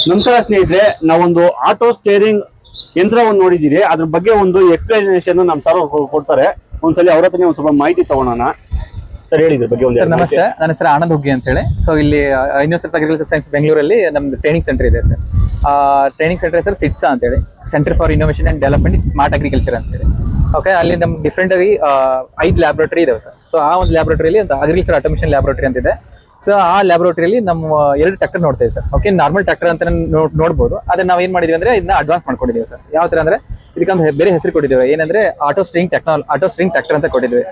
ನಮಸ್ಕಾರ ಸ್ನೇಹಿತರೆ, ನಾವೊಂದು ಆಟೋ ಸ್ಟೇರಿಂಗ್ ಯಂತ್ರವನ್ನು ನೋಡಿದ್ದೀರಿ. ಅದ್ರ ಬಗ್ಗೆ ಒಂದು ಎಕ್ಸ್ಪ್ಲನೇಷನ್ ನಮ್ಮ ಸರ್ ಕೊಡ್ತಾರೆ. ಒಂದ್ಸಲಿ ಅವ್ರ ಹತ್ರನೇ ಒಂದ್ ಸ್ವಲ್ಪ ಮಾಹಿತಿ ತಗೊಳೋಣ. ಸರ್ ಹೇಳಿ ಇದ್ರ ಬಗ್ಗೆ ಒಂದು. ಸರ್ ನಮಸ್ತೆ, ನನ್ನ ಹೆಸರು ಆನಂದ್ ಹುಗ್ಗಿ ಅಂತ ಹೇಳಿ. ಸೊ ಇಲ್ಲಿ ಯೂನಿವರ್ಸಿಟಿ ಅಗ್ರಿಕಲ್ಚರ್ ಸೈನ್ಸ್ ಬೆಂಗಳೂರಲ್ಲಿ ನಮ್ದು ಟ್ರೈನಿಂಗ್ ಸೆಂಟರ್ ಇದೆ ಸರ್. ಟ್ರೈನಿಂಗ್ ಸೆಂಟರ್ ಸರ್ ಸಿಟ್ಸಾ ಅಂತ ಹೇಳಿ, centre for innovation and development in smart agriculture ಅಂತ ಹೇಳಿ. ಓಕೆ, ಅಲ್ಲಿ ನಮ್ಗೆ ಡಿಫ್ರೆಂಟ್ ಆಗಿ 5 ಲ್ಯಾಬ್ರೇಟರಿ ಇದಾವೆ ಸರ್. ಸೊ ಆ ಒಂದು ಲ್ಯಾಬ್ರೇಟರಿಯಲ್ಲಿ ಒಂದು ಅಗ್ರಿಕಲ್ಚರ್ ಆಟೋಮೇಷನ್ ಲ್ಯಾಬ್ರೇಟರಿ ಅಂತ ಇದೆ. ಸೊ ಆ ಲ್ಯಾಬ್ರೇಟರಿಯಲ್ಲಿ ನಮ್ಮ 2 ಟ್ರ್ಯಾಕ್ಟರ್ ನೋಡ್ತೇವೆ ಸರ್. ಓಕೆ, ನಾರ್ಮಲ್ ಟ್ರ್ಯಾಕ್ಟರ್ ಅಂತ ನೋಡ್ಬೋದು. ಅದನ್ನ ನಾವು ಏನ್ ಮಾಡಿದೀವಿ ಅಂದ್ರೆ ಇದನ್ನ ಅಡ್ವಾನ್ಸ್ ಮಾಡ್ಕೊಂಡಿದ್ದೀವಿ ಸರ್. ಯಾವ ತರ ಅಂದ್ರೆ ಇದಕ್ಕೊಂದು ಬೇರೆ ಹೆಸರು ಕೊಟ್ಟಿದ್ದೇವೆ, ಏನಂದ್ರೆ ಆಟೋ ಸ್ಟ್ರಿಂಗ್ ಟ್ರ್ಯಾಕ್ಟರ್ ಅಂತ ಕೊಟ್ಟಿದ್ದೇವೆ.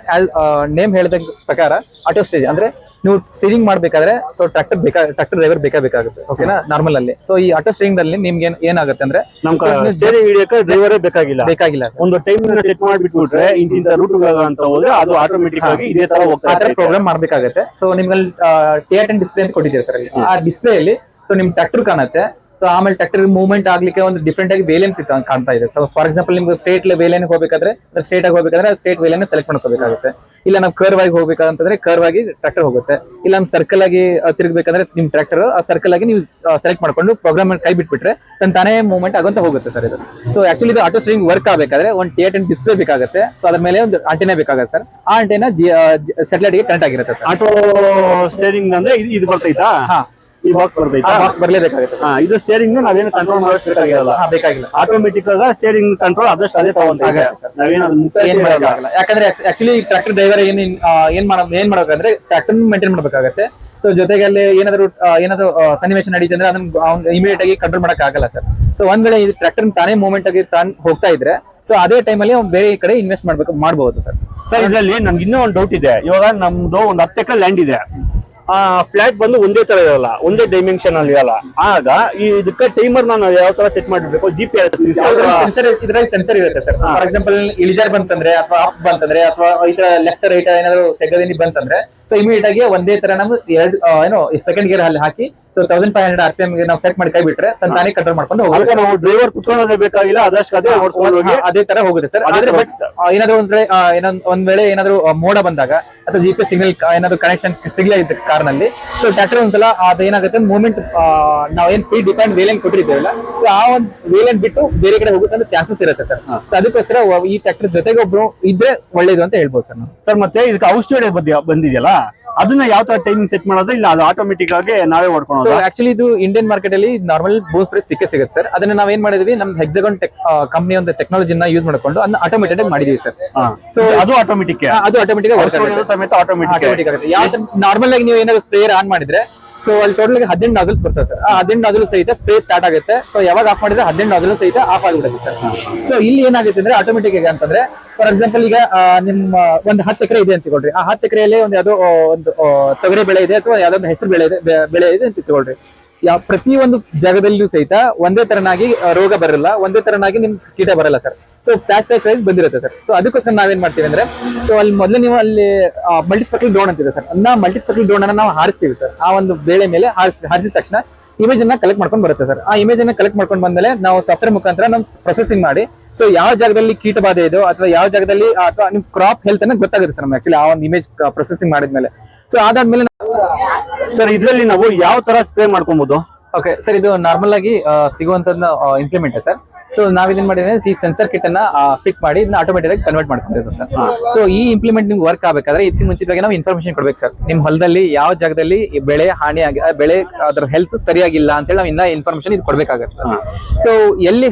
ನೇಮ್ ಹೇಳಿದ ಪ್ರಕಾರ ಆಟೋ ಸ್ಟೇರಿಂಗ್ ಅಂದ್ರೆ ನೀವು ಸ್ಟೀರಿಂಗ್ ಮಾಡ್ಬೇಕಾದ್ರೆ ಸೊ ಟ್ರ್ಯಾಕ್ಟರ್ ಡ್ರೈವರ್ ಬೇಕಾಗುತ್ತೆ. ಓಕೆನಾ, ನಾರ್ಮಲ್ ಅಲ್ಲಿ. ಸೊ ಈ ಆಟೋ ಸ್ಟೀರಿಂಗ್ ಅಲ್ಲಿ ನಿಮ್ಗೆ ಏನಾಗುತ್ತೆ ಅಂದ್ರೆ ಡ್ರೈವರೇ ಬೇಕಾಗಿಲ್ಲ. ಒಂದು ಟೈಮ್ ಸೆಟ್ ಮಾಡಿಬಿಟ್ರೆ ಇಂತ ರೂಟ್ ಅಂತ ಹೋದ್ರೆ ಅದು ಆಟೋಮೆಟಿಕ್ ಆಗಿ ಇದೇ ತರ ಹೋಗ್ತಾ ಪ್ರೋಗ್ರಾಮ್ ಮಾಡ್ಬೇಕಾಗುತ್ತೆ. ಸೊ ನಿಮ್ಗೆ TAT ಡಿಸ್ಪ್ಲೇ ಅಂತ ಕೊಟ್ಟಿದ್ದೀರಿ ಸರ್. ಆ ಡಿಸ್ಪ್ಲೇ ಅಲ್ಲಿ ಸೊ ನಿಮ್ ಟ್ರ್ಯಾಕ್ಟರ್ ಕಾಣುತ್ತೆ. ಸೊ ಆಮೇಲೆ ಟ್ರ್ಯಾಕ್ಟರ್ ಮೂವ್ಮೆಂಟ್ ಆಗ್ಲಿಕ್ಕೆ ಒಂದು ಡಿಫ್ರೆಂಟ್ ಆಗಿ ವೇಲೆನ್ಸ್ ಕಾಣ್ತಾ ಇದೆ. ಸೊ ಫಾರ್ ಎಕ್ಸಾಂಪಲ್ ನಿಮ್ಗೆ ಸ್ಟೇಟ್ ವೇಲೇನ್ ಹೋಗ್ಬೇಕಾದ್ರೆ ಸ್ಟೇಟ್ ಆಗಿ ಹೋಗ್ಬೇಕಾದ್ರೆ ಸ್ಟೇಟ್ ವೇಲೇನ್ ಸೆಲೆಕ್ಟ್ ಮಾಡ್ಕೋಬೇಕಾಗುತ್ತೆ. ಇಲ್ಲ ನಾವು ಕರ್ವ್ ಆಗಿ ಹೋಗ್ಬೇಕಂತಂದ್ರೆ ಕರ್ವ್ ಆಗಿ ಟ್ರ್ಯಾಕ್ಟರ್ ಹೋಗುತ್ತೆ. ಇಲ್ಲ ನಮ್ ಸರ್ಕಲ್ ಆಗಿ ತಿರುಗಬೇಕಂದ್ರೆ ನಿಮ್ ಟ್ರ್ಯಾಕ್ಟರ್ ಆ ಸರ್ಕಲ್ ಆಗಿ ನೀವು ಸೆಲೆಕ್ಟ್ ಮಾಡ್ಕೊಂಡು ಪ್ರೋಗ್ರಾಮ್ ಕೈ ಬಿಟ್ಬಿಟ್ರೆ ತಾನೇ ಮೂವ್ಮೆಂಟ್ ಆಗುವಂತ ಹೋಗುತ್ತೆ ಸರ್ ಇದು. ಸೊ ಆಕ್ಚುಲಿ ಇದು ಆಟೋ ಸ್ಟೀರಿಂಗ್ ವರ್ಕ್ ಆಗಬೇಕಾದ್ರೆ ಒಂದು TAT ಡಿಸ್ಪ್ಲೇ ಬೇಕಾಗುತ್ತೆ. ಸೊ ಅದ್ರ ಮೇಲೆ ಒಂದು ಆಂಟೆನಾ ಬೇಕಾಗುತ್ತೆ ಸರ್. ಆ ಆಂಟೆನಾ ಸ್ಯಾಟಲೈಟ್ ಗೆ ಕನೆಕ್ಟ್ ಆಗಿರುತ್ತೆ ಸರ್. ಆಟೋ ಸ್ಟೇರಿಂಗ್ ಅಂದ್ರೆ ಇದು ಬರ್ತೈತಾ? ಈ ಬಾಕ್ಸ್ ಬರ್ತೈತಾ? ಬಾಕ್ಸ್ ಬರ್ಲೇಬೇಕಾಗುತ್ತೆ. ಇದು ಸ್ಟೇರಿಂಗ್ ನಾವೇನು ಕಂಟ್ರೋಲ್ ಬೇಕಾಗಿಲ್ಲ. ಆಟೋಮೆಟಿಕ್ ಆಗ ಸ್ಟೇರಿಂಗ್ ಕಂಟ್ರೋಲ್ ಅದಷ್ಟು ಅದೇ ತಗೊಂತಾರೆ. ಯಾಕಂದ್ರೆ ಆಕ್ಚುಲಿ ಟ್ರ್ಯಾಕ್ಟರ್ ಡ್ರೈವರ್ ಏನ್ ಮಾಡ್ಬೇಕಂದ್ರೆ ಟ್ರ್ಯಾಕ್ಟರ್ ಮೇಂಟೈನ್ ಮಾಡ್ಬೇಕಾಗತ್ತೆ. ಸೊ ಜೊತೆಗೆ ಅಲ್ಲಿ ಏನಾದ್ರು ಸನ್ನಿವೇಶ ನಡೀತಿ ಅಂದ್ರೆ ಅದನ್ನ ಇಮಿಡಿಯೇಟ್ ಆಗಿ ಕಂಟ್ರೋಲ್ ಮಾಡಕ್ ಆಗಲ್ಲ ಸರ್. ಸೊ ಒಂದ್ ವೇಳೆ ಇದು ಟ್ರ್ಯಾಕ್ಟರ್ ತಾನೇ ಮೂವ್ಮೆಂಟ್ ಆಗಿ ಹೋಗ್ತಾ ಇದ್ರೆ ಸೊ ಅದೇ ಟೈಮಲ್ಲಿ ಅವ್ನು ಬೇರೆ ಕಡೆ ಇನ್ವೆಸ್ಟ್ ಮಾಡಬಹುದು ಸರ್. ಸರ್ ಇದರಲ್ಲಿ ನಮ್ಗೆ ಇನ್ನೂ ಒಂದು ಡೌಟ್ ಇದೆ. ಇವಾಗ ನಮ್ದು ಒಂದು 10 ಎಕರೆ ಲ್ಯಾಂಡ್ ಇದೆ. ಫ್ಲಾಟ್ ಬಂದು ಒಂದೇ ತರ ಇರಲ್ಲ, ಒಂದೇ ಡೈಮೆನ್ಷನ್ ಅಲ್ಲಿ ಇರಲ್ಲ. ಆಗ ಇದಕ್ಕೆ ಟೈಮರ್ ನಾನು ಯಾವ ತರ ಸೆಟ್ ಮಾಡಿರ್ಬೇಕು? GPS ಇದ್ರಲ್ಲಿ ಸೆನ್ಸರ್ ಇರುತ್ತೆ ಸರ್. ಫಾರ್ ಎಕ್ಸಾಂಪಲ್ ಇಳಿಜಾರ್ ಬಂತಂದ್ರೆ ಅಥವಾ ಅಪ್ ಬಂತಂದ್ರೆ ಅಥವಾ ಈ ತರ ಲೆಫ್ಟ್ ರೈಟ್ ಏನಾದ್ರು ತೆಗೆದಿನಿ ಬಂತಂದ್ರೆ ಸೊ ಇಮಿಡಿಯೇಟ್ ಆಗಿ ಒಂದೇ ತರ ನಾವು ಸೆಕೆಂಡ್ ಗೇರ್ ಅಲ್ಲಿ ಹಾಕಿ ಸೊ 1500 RPM ಗೆ ನಾವು ಸೆಟ್ ಮಾಡಿ ಕೈ ಬಿಟ್ರೆ ತಾನೇ ಕಂಟ್ರೋಲ್ ಮಾಡ್ಕೊಂಡು ಹೋಗುತ್ತೆ. ನಾವು ಡ್ರೈವರ್ ಕುತ್ಕೊಳ್ಳೋದೇ ಬೇಕಾಗಿಲ್ಲ, ಅದಷ್ಟು ಅದೇ ಓಡಿಸ್ಕೊಂಡು ಹೋಗಿ ಅದೇ ತರ ಹೋಗುತ್ತೆ ಸರ್. ಆದ್ರೆ ಬಟ್ ಏನಾದ್ರು ಒಂದ್ ವೇಳೆ ಏನಾದ್ರು ಮೋಡ ಬಂದಾಗ ಅಥವಾ GPS ಸಿಗ್ನಲ್ ಏನಾದ್ರು ಕನೆಕ್ಷನ್ ಸಿಗ್ಲೇ ಇದ್ದ ಕಾರ್ನಲ್ಲಿ ಸೊ ಟ್ರ್ಯಾಕ್ಟರ್ ಒಂದ್ಸಲ ಅದೇನಾಗುತ್ತೆ ಮೂವ್ಮೆಂಟ್ ನಾವೇನ್ ಪ್ರೀ ಡಿಫೈನ್ಡ್ ವೇಲೆನ್ ಕೊಟ್ಟಿರ್ತೇವಲ್ಲ ಸೊ ಆ ಒಂದು ವೇಲೆನ್ ಬಿಟ್ಟು ಬೇರೆ ಕಡೆ ಹೋಗುತ್ತೆ ಅಂತ ಚಾನ್ಸಸ್ ಇರುತ್ತೆ ಸರ್. ಸೊ ಅದಕ್ಕೋಸ್ಕರ ಈ ಟ್ರ್ಯಾಕ್ಟರ್ ಜೊತೆಗೆ ಒಬ್ರು ಇದ್ರೆ ಒಳ್ಳೇದು ಅಂತ ಹೇಳ್ಬೋದು ಸರ್ ನಾವು. ಸರ್ ಮತ್ತೆ ಇದಕ್ಕೆ ಔಷಧಿ ಬಂದಿದೆಯಲ್ಲ, ಅದನ್ನ ಯಾವ ತರ ಟೈಮಿಂಗ್ ಸೆಟ್ ಮಾಡೋದು? ಇಲ್ಲ ಅದು ಆಟೋಮೆಟಿಕ್ ಆಗಿ ನಾವೇ ಹೊಡ್ಕೊಳ್ಳೋದು? ಆಕ್ಚುಲಿ ಇದು ಇಂಡಿಯನ್ ಮಾರ್ಕೆಟ್ ಅಲ್ಲಿ ನಾರ್ಮಲ್ ಬೂಮ್ ಸ್ಪ್ರೇ ಸಿಗುತ್ತೆ ಸರ್. ಅದನ್ನ ನಾವ್ ಏನ್ ಮಾಡಿದ್ವಿ, ನಮ್ ಹೆಕ್ಸಾಗಾನ್ ಕಂಪನಿ ಒಂದು ಟೆಕ್ನಾಲಜಿನ ಯೂಸ್ ಮಾಡ್ಕೊಂಡು ಅದನ್ನ ಆಟೋಮೇಟೆಡ್ ಆಗಿ ಮಾಡಿದೀವಿ ಸರ್. ಸೊ ಅದು ಆಟೋಮೆಟಿಕ್ ಸಮೇತ ಆಟೋಮೆಟಿಕ್ ಆಗುತ್ತೆ. ಯಾವ ನಾರ್ಮಲ್ ಆಗಿ ನೀವು ಏನಾದ್ರು ಸ್ಪ್ರೇಯರ್ ಆನ್ ಮಾಡಿದ್ರೆ ಸೊ ಅಲ್ಲಿ ಟೋಟಲ್ 18 ನಾಜಲ್ಸ್ ಬರ್ತದೆ ಸರ್. ಆ 18 ನಾಜಲ್ ಸಹಿತ ಸ್ಪ್ರೇ ಸ್ಟಾರ್ಟ್ ಆಗುತ್ತೆ. ಸೊ ಯಾವಾಗ ಆಫ್ ಮಾಡಿದ್ರೆ 18 ನಾಜಲ್ ಸಹಿತ ಆಫ್ ಆಗಿಬಿಡುತ್ತೆ ಸರ್. ಸೊ ಇಲ್ಲಿ ಏನಾಗುತ್ತೆ ಅಂದ್ರೆ ಆಟೋಮೆಟಿಕ್ ಆಗಿ ಅಂತಂದ್ರೆ ಫಾರ್ ಎಕ್ಸಾಂಪಲ್ ಈಗ ನಿಮ್ಮ ಒಂದು 10 ಎಕರೆ ಇದೆ ಅಂತ ತಿಳ್ಕೊಳ್ರಿ. ಆ 10 ಎಕರೆಯಲ್ಲಿ ಒಂದು ಯಾವ್ದೋ ಒಂದು ತೊಗರಿ ಬೆಳೆ ಇದೆ ಅಥವಾ ಯಾವ್ದೊಂದು ಹೆಸರು ಬೆಳೆ ಇದೆ ಅಂತ ತಿಳ್ಕೊಳ್ರಿ. ಪ್ರತಿ ಒಂದು ಜಾಗದಲ್ಲಿಯೂ ಸಹಿತ ಒಂದೇ ತರನಾಗಿ ರೋಗ ಬರಲ್ಲ, ಒಂದೇ ತರನಾಗಿ ನಿಮ್ ಕೀಟ ಬರಲ್ಲ ಸರ್. ಸೊ ಪ್ಯಾಚ್ ವೈಸ್ ಬಂದಿರುತ್ತೆ ಸರ್. ಸೊ ಅದಕ್ಕೋಸ್ಕರ ನಾವೇನ್ ಮಾಡ್ತೀವಿ ಅಂದ್ರೆ ಸೊ ಅಲ್ಲಿ ಮೊದಲೇ ನೀವು ಅಲ್ಲಿ ಮಲ್ಟಿಸ್ಪೆಕ್ಟಲ್ ಡ್ರೋನ್ ಅಂತಿದೆ ಸರ್. ಮಲ್ಟಿಸ್ಪೆಕ್ಟಲ್ ಡ್ರೋನ್ ಅನ್ನ ನಾವು ಹಾರಿಸ್ತೀವಿ ಸರ್. ಆ ಒಂದು ಬೆಳೆ ಮೇಲೆ ಹಾರಿಸಿದ ತಕ್ಷಣ ಇಮೇಜ್ ಅನ್ನ ಕಲೆಕ್ಟ್ ಮಾಡ್ಕೊಂಡು ಬರುತ್ತೆ ಸರ್. ಆ ಇಮೇಜ್ ಅನ್ನ ಕಲೆಕ್ಟ್ ಮಾಡ್ಕೊಂಡು ಬಂದ್ಮೇಲೆ ನಾವು ಸಾಫ್ಟ್ವೇರ್ ಮುಖಾಂತರ ನಾವು ಪ್ರೊಸೆಸಿಂಗ್ ಮಾಡಿ ಸೊ ಯಾವ ಜಾಗದಲ್ಲಿ ಕೀಟ ಬಾಧೆ ಇದೋ ಅಥವಾ ಯಾವ ಜಾಗದಲ್ಲಿ ಅಥವಾ ನಿಮ್ ಕ್ರಾಪ್ ಹೆಲ್ತ್ ಅನ್ನ ಗೊತ್ತಾಗುತ್ತೆ ಸರ್ ನಮ್ಗೆ ಆಕ್ಚುಲಿ ಆ ಒಂದು ಇಮೇಜ್ ಪ್ರೊಸೆಸಿಂಗ್ ಮಾಡಿದ್ಮೇಲೆ. ಸೊ ಅದಾದ್ಮೇಲೆ ಸರ್ ಇದರಲ್ಲಿ ನಾವು ಯಾವ ತರ ಸ್ಪ್ರೇ ಮಾಡ್ಕೊಬಹುದು? ಓಕೆ ಸರ್, ಇದು ನಾರ್ಮಲ್ ಆಗಿ ಸಿಗುವಂತ ಇಂಪ್ಲಿಮೆಂಟ್ ಸರ್. ಸೊ ನಾವ್ ಇದನ್ ಮಾಡಿದ್ರೆ ಈ ಸೆನ್ಸರ್ ಕಿಟ್ ಅನ್ನ ಫಿಟ್ ಮಾಡಿ ಇದನ್ನ ಆಟೋಮೆಟಿಕ್ ಆಗಿ ಕನ್ವರ್ಟ್ ಮಾಡ್ಕೊಂಡಿರೋದು ಸರ್. ಸೊ ಈ ಇಂಪ್ಲಿಮೆಂಟ್ ನಿಮ್ಗೆ ವರ್ಕ್ ಆಗಬೇಕಾದ್ರೆ ಇದಕ್ಕೆ ಮುಂಚಿತವಾಗಿ ನಾವು ಇನ್ಫಾರ್ಮೇಶನ್ ಕೊಡ್ಬೇಕು ಸರ್. ನಿಮ್ ಹೊಲದಲ್ಲಿ ಯಾವ ಜಾಗದಲ್ಲಿ ಬೆಳೆ ಬೆಳೆ ಅದರ ಹೆಲ್ತ್ ಸರಿಯಾಗಿಲ್ಲ ಅಂತ ಹೇಳಿ ನಾವು ಇನ್ನ ಇನ್ಫಾರ್ಮೇಶನ್ ಇದು ಕೊಡ್ಬೇಕಾಗುತ್ತೆ. ಸೊ ಎಲ್ಲಿ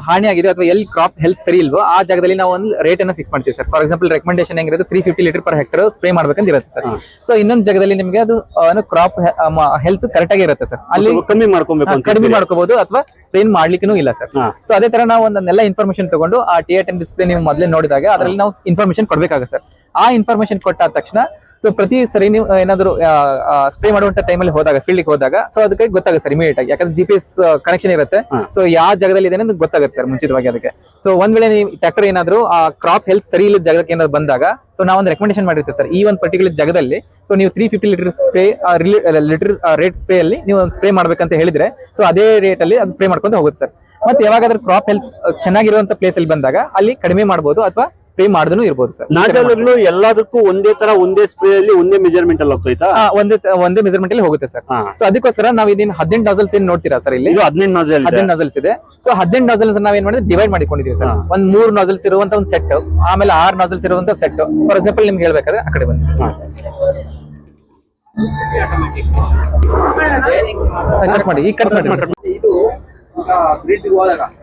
ಹಾನಿ ಆಗಿದೆ ಅಥವಾ ಎಲ್ಲಿ ಕ್ರಾಪ್ ಹೆಲ್ತ್ ಸರಿ ಇಲ್ವೋ ಆ ಜಾಗದಲ್ಲಿ ನಾವು ಒಂದು ರೇಟ್ ಅನ್ನ ಫಿಕ್ಸ್ ಮಾಡ್ತೀವಿ ಸರ್. ಫಾರ್ ಎಕ್ಸಾಂಪಲ್ ರೆಕಮೆಂಡೇಶನ್ ಹೆಂಗಿರುತ್ತೆ 350 ಲೀಟರ್ ಪರ್ ಹೆಕ್ಟರ್ ಸ್ಪ್ರೇ ಮಾಡ್ಬೇಕಂತ ಇರುತ್ತೆ ಸರ್. ಸೊ ಇನ್ನೊಂದು ಜಾಗದಲ್ಲಿ ನಿಮಗೆ ಅದು ಕ್ರಾಪ್ ಹೆಲ್ತ್ ಕರೆಕ್ಟ್ ಆಗಿ ಇರುತ್ತೆ ಸರ್. ಅಲ್ಲಿ ಕಡಿಮೆ ಮಾಡ್ಕೋಬಹುದು ಅಥವಾ ಸ್ಪ್ರೇನ್ ಮಾಡ್ಲಿಕ್ಕೂ ಇಲ್ಲ ಸರ್. ಸೊ ಅದೇ ತರ ನಾವು ಒಂದನ್ನೆಲ್ಲ ಇನ್ಫಾರ್ಮೇಶನ್ ತಗೊಂಡು ಆ TAT ಡಿಸ್ಪ್ಲೇ ನೀವು ಮೊದಲೇ ನೋಡಿದಾಗ ಅದರಲ್ಲಿ ನಾವು ಇನ್ಫಾರ್ಮೇಶನ್ ಕೊಡ್ಬೇಕಾಗುತ್ತೆ ಸರ್. ಆ ಇನ್ಫಾರ್ಮೇಶನ್ ಕೊಟ್ಟಾದ ತಕ್ಷಣ ಸೊ ಪ್ರತಿ ಸರಿ ನೀವು ಏನಾದ್ರು ಸ್ಪ್ರೇ ಮಾಡುವಂತ ಟೈಮಲ್ಲಿ ಹೋದಾಗ ಫೀಲ್ಡ್ ಹೋದಾಗ ಸೊ ಅದಕ್ಕೆ ಗೊತ್ತಾಗುತ್ತೆ ಸರ್ ಇಮಿಡಿಯೇಟ್ ಆಗಿ. ಯಾಕಂದ್ರೆ GPS ಕನೆಕ್ಷನ್ ಇರುತ್ತೆ. ಸೊ ಯಾವ ಜಾಗದಲ್ಲಿ ಇದೆ ಅಂತ ಗೊತ್ತಾಗುತ್ತೆ ಸರ್ ಮುಂಚಿತವಾಗಿ ಅದಕ್ಕೆ. ಸೊ ಒಂದ್ ವೇಳೆ ನೀವು ಟ್ರ್ಯಾಕ್ಟರ್ ಏನಾದ್ರು ಆ ಕ್ರಾಪ್ ಹೆಲ್ತ್ ಸರಿ ಇಲ್ಲ ಜಾಗಕ್ಕೆ ಏನಾದ್ರು ಬಂದಾಗ ಸೊ ನಾವು ಒಂದು ರೆಕಮೆಂಡೇಶನ್ ಮಾಡಿರ್ತೀವಿ ಸರ್. ಈ ಒಂದು ಪರ್ಟಿಕ್ಯುಲರ್ ಜಾಗದಲ್ಲಿ ಸೊ ನೀವು 350 ಲೀಟರ್ ಸ್ಪ್ರೇ ರೇಟ್ ಸ್ಪ್ರೇ ಅಲ್ಲಿ ನೀವು ಸ್ಪ್ರೇ ಮಾಡ್ಬೇಕಂತ ಹೇಳಿದ್ರೆ ಸೊ ಅದೇ ರೇಟ್ ಅಲ್ಲಿ ಅದು ಸ್ಪ್ರೇ ಮಾಡ್ಕೊಂತ ಹೋಗುತ್ತೆ ಸರ್. ಮತ್ತೆ ಯಾವಾಗಾದ್ರೂ ಕ್ರಾಪ್ ಹೆಲ್ತ್ ಚೆನ್ನಾಗಿರುವಂತ ಪ್ಲೇಸ್ ಅಲ್ಲಿ ಬಂದಾಗ ಅಲ್ಲಿ ಕಡಿಮೆ ಮಾಡಬಹುದು ಅಥವಾ ಸ್ಪ್ರೇ ಮಾಡದೂ ಇರ್ಬೋದು ಸರ್. ನಾಜಲ್ಗಳು ಎಲ್ಲದಕ್ಕೂ ಒಂದೇ ತರ ಒಂದೇ ಸ್ಪ್ರೇ ಅಲ್ಲಿ ಒಂದೇ ಮೆಜರ್ಮೆಂಟ್ ಅಲ್ಲಿ ಹೋಗ್ತೈತಾ? ಒಂದೇ ಮೆಜರ್ಮೆಂಟ್ ಅಲ್ಲಿ ಹೋಗುತ್ತೆ ಸರ್. ಸೊ ಅದಕ್ಕೋಸ್ಕರ ನಾವು ಇದನ್ನ 18 ನಾಜಲ್ಸ್ ಏನ್ ನೋಡ್ತೀರಾ ಸರ್ ಇಲ್ಲಿ? ಇದು 18 ನಾಜಲ್ 18 ನಾಜಲ್ಸ್ ಇದೆ. ಸೊ 18 ನಾಜಲ್ಸ್ ನಾವ್ ಏನ್ ಮಾಡಿದ್ರೆ ಡಿವೈಡ್ ಮಾಡಿಕೊಂಡಿದೀವಿ ಸರ್. ಒಂದ್ 3 ನಾಜಲ್ಸ್ ಇರುವಂತ ಒಂದು ಸೆಟ್, ಆಮೇಲೆ 6 ನಾಜಲ್ಸ್ ಇರುವಂತ ಸೆಟ್. ಫಾರ್ ಎಕ್ಸಾಂಪಲ್ ನಿಮ್ಗೆ ಹೇಳ್ಬೇಕಾದ್ರೆ ಆ ಕಡೆ ಬಂದು ಕಟ್ ಮಾಡಿ, ಕಟ್ ಮಾಡಿ.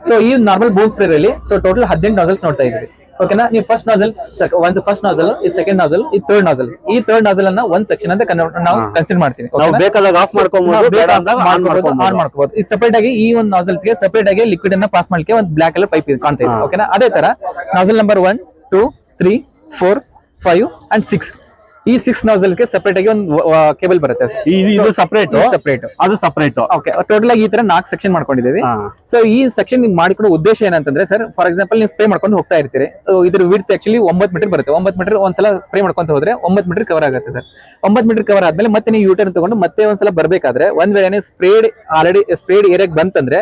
ಸೊ ಈ ನಾರ್ಮಲ್ ಬೋನ್ ಸ್ಪ್ರೇ ಅಲ್ಲಿ ಸೊ ಟೋಟಲ್ 18 ನಾಜಲ್ಸ್ ನೋಡ್ತಾ ಇದ್ದೀವಿ. ಓಕೆನಾ? ನೀವು ಫಸ್ಟ್ ನಾಜಲ್ಸ್, ಒಂದು ಫಸ್ಟ್ ನಾಜಲ್, ಈ ಸೆಕೆಂಡ್ ನಾಜಲ್, ಈ ಥರ್ಡ್ ನಾಜಲ್ಸ್. ಈ ಥರ್ಡ್ ನಾಜಲ್ ಅನ್ನ ಒಂದ್ ಸೆಕ್ಷನ್ ಅಂತ ನಾವು ಕನ್ಸಿಡರ್ ಮಾಡ್ತೀವಿ. ನಾವು ಬೇಕಾದಾಗ ಆಫ್ ಮಾಡ್ಕೊಬಹುದು, ಆನ್ ಮಾಡ್ಕೋಬಹುದು. ಈ ಸಪರೇಟ್ ಆಗಿ ಈ ಒಂದು ನಾಜಲ್ಸ್ ಗೆ ಸಪರೇಟ್ ಆಗಿ ಲಿಕ್ವಿಡ್ ಅನ್ನ ಪಾಸ್ ಮಾಡ್ಲಿಕ್ಕೆ ಒಂದು ಬ್ಲಾಕ್ ಕಲರ್ ಪೈಪ್ ಕಾಣ್ತಾ ಇದೆ. ಓಕೆನಾ? ಅದೇ ತರ ನಾಜಲ್ ನಂಬರ್ 1, 2, 3, 4, 5 and 6 ಈ 6 ನಾಜಲ್ ಗೆ ಸಪರೇಟ್ ಆಗಿ ಒಂದು ಕೇಬಲ್ ಬರುತ್ತೆ. ಇದು ಸಪರೇಟ್, ಅದು ಸಪರೇಟ್. ಓಕೆ, ಟೋಟಲ್ ಆಗಿ ಈ ತರ 4 ಸೆಕ್ಷನ್ ಮಾಡ್ಕೊಂಡಿದ್ದೀವಿ. ಸೊ ಈ ಸೆಕ್ಷನ್ ನೀವು ಮಾಡಿಕೊಳ್ಳೋ ಉದ್ದೇಶ ಏನಂತಂದ್ರೆ ಸರ್, ಫಾರ್ ಎಕ್ಸಾಂಪಲ್ ನೀವು ಸ್ಪ್ರೇ ಮಾಡ್ಕೊಂಡು ಹೋಗ್ತಾ ಇರ್ತೀರಿ. ಇದ್ರ ವಿಡ್ತ್ ಆಕ್ಚುಲಿ 9 ಮೀಟರ್ ಬರುತ್ತೆ. 9 ಮೀಟರ್ ಒಂದ್ಸಲ ಸ್ಪ್ರೇ ಮಾಡ್ಕೊಂತ ಹೋದ್ರೆ 9 ಮೀಟರ್ ಕವರ್ ಆಗುತ್ತೆ ಸರ್. 9 ಮೀಟರ್ ಕವರ್ ಆದ್ಮೇಲೆ ಮತ್ತೆ ನೀವು ಯೂಟರ್ನ್ ತಗೊಂಡು ಮತ್ತೆ ಒಂದ್ಸಲ ಬರ್ಬೇಕಾದ್ರೆ ಒಂದ್ ವೇಳೆ ಆಲ್ರೆಡಿ ಸ್ಪ್ರೇಡ್ ಏರಿಯಾಗೆ ಬಂತಂದ್ರೆ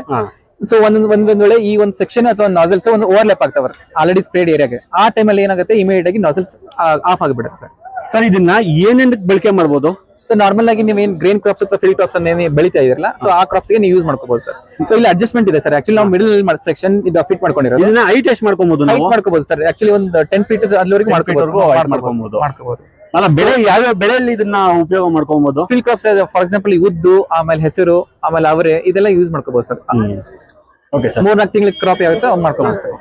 ಸೊ ಒಂದೊಂದ್ ವೇಳೆ ಈ ಒಂದು ಸೆಕ್ಷನ್ ಅಥವಾ ನಾಜಲ್ಸ್ ಒಂದು ಓವರ್ಲ್ಯಾಪ್ ಆಗ್ತಾವ್ರೆ ಆಲ್ರೆಡಿ ಸ್ಪ್ರೇಡ್ ಏರಿಯಾಗೆ. ಆ ಟೈಮಲ್ಲಿ ಏನಾಗುತ್ತೆ, ಇಮಿಡಿಯೇಟ್ ಆಗಿ ನಾಜಲ್ಸ್ ಆಫ್ ಆಗಿಬಿಡುತ್ತೆ ಸರ್. ಸರ್ ಇದನ್ನ ಏನೇನ್ ಬಳಕೆ ಮಾಡಬಹುದು? ಸೊ ನಾರ್ಮಲ್ ಆಗಿ ನೀವು ಏನ್ ಗ್ರೇನ್ ಕ್ರಾಪ್ಸ್ ಅಥವಾ ಫೀಲ್ಡ್ ಕ್ರಾಪ್ಸ್ ಅನ್ನ ಬೆಳಿತಾ ಇದಿರಲ್ಲ, ಸೊ ಆ ಕ್ರಾಪ್ಸ್ ಗೆ ನೀವು ಯೂಸ್ ಮಾಡ್ಕೋಬಹುದು ಸರ್. ಸೊ ಇಲ್ಲಿ ಅಡ್ಜಸ್ಟ್ಮೆಂಟ್ ಇದೆ ಸರ್. ಆಕ್ಚುಲಿ ನಾವು ಮಿಡಲ್ ಸೆಕ್ಷನ್ ಇದು ಫಿಟ್ ಮಾಡ್ಕೊಂಡಿರೋದು. ಇದನ್ನ ಹೈಟ್ ಎಷ್ಟು ಮಾಡ್ಕೋಬಹುದು? ನಾವು ಮಾಡ್ಕೋಬಹುದು ಸರ್. ಆಕ್ಚುಲಿ ಒಂದು 10 ಫೀಟ್ ಅಲ್ಲಿವರೆಗೂ ಮಾಡ್ಕೋಬಹುದು. ಅಲ್ಲ, ಬೆಳೆ ಯಾವ್ಯಾವ ಬೆಳೆಯಲ್ಲಿ ಇದನ್ನ ಉಪಯೋಗ ಮಾಡ್ಕೋಬಹುದು? ಫೀಲ್ಡ್ ಕ್ರಾಪ್ಸ್ ಫಾರ್ ಎಕ್ಸಾಂಪಲ್ ಉದ್ದು, ಆಮೇಲೆ ಹೆಸರು, ಆಮೇಲೆ ಅವರೆ, ಇದೆಲ್ಲ ಯೂಸ್ ಮಾಡ್ಕೋಬಹುದು ಸರ್. 3-4 ತಿಂಗಳ ಕ್ರಾಪ್ ಯಾವ್ದು ಅವ್ನು ಮಾಡ್ಕೋಬಹುದು ಸರ್.